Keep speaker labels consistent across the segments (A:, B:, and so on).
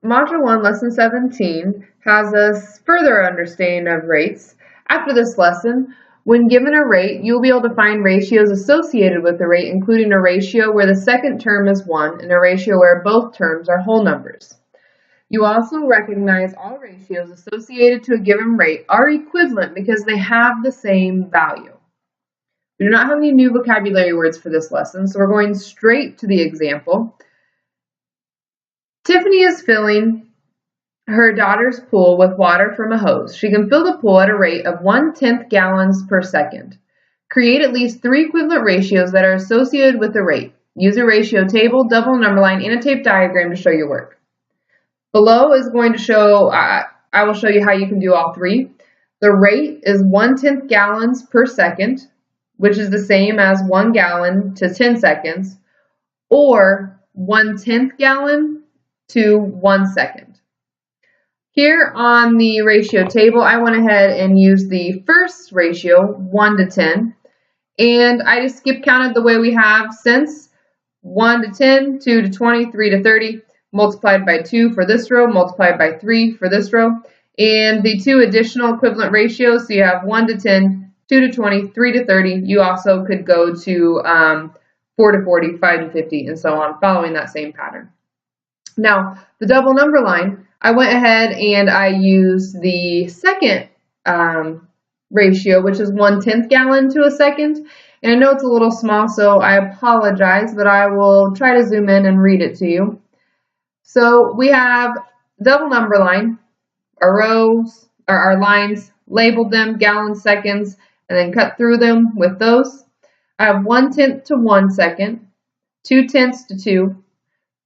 A: Module 1, Lesson 17 has us further understanding of rates. After this lesson, when given a rate, you'll be able to find ratios associated with the rate, including a ratio where the second term is 1 and a ratio where both terms are whole numbers. You also recognize all ratios associated to a given rate are equivalent because they have the same value. We do not have any new vocabulary words for this lesson, so we're going straight to the example. Tiffany is filling her daughter's pool with water from a hose. She can fill the pool at a rate of 1/10 gallons per second. Create at least 3 equivalent ratios that are associated with the rate. Use a ratio table, double number line, and a tape diagram to show your work. Below is going to show, I will show you how you can do all three. The rate is 1/10 gallons per second, which is the same as 1 gallon to 10 seconds, or 1/10 gallon to 1 second. Here on the ratio table, I went ahead and used the first ratio, 1 to 10, and I just skip counted the way we have since 1 to 10, 2 to 20, 3 to 30, multiplied by 2 for this row, multiplied by 3 for this row, and the two additional equivalent ratios, so you have 1 to 10, 2 to 20, 3 to 30. You also could go to 4 to 40, 5 to 50, and so on, following that same pattern. Now, the double number line, I went ahead and I used the second ratio, which is 1/10 gallon to a second. And I know it's a little small, so I apologize, but I will try to zoom in and read it to you. So we have double number line, our rows, or our lines, labeled them, gallons, seconds, and then cut through them with those. I have 1/10 to 1 second, 2/10 to 2,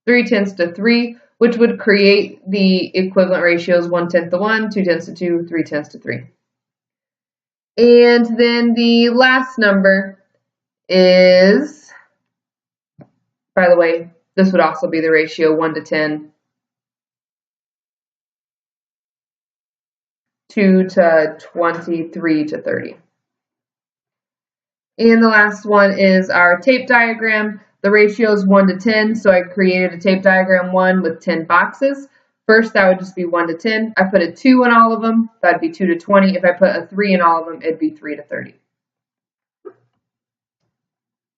A: 3/10 to 3, which would create the equivalent ratios 1/10 to 1, 2/10 to 2, 3/10 to 3. And then the last number is, by the way, this would also be the ratio 1 to 10, 2 to 20, 3 to 30. And the last one is our tape diagram. The ratio is 1 to 10, so I created a tape diagram 1 with 10 boxes. First, that would just be 1 to 10. I put a 2 in all of them. That'd be 2 to 20. If I put a 3 in all of them, it'd be 3 to 30.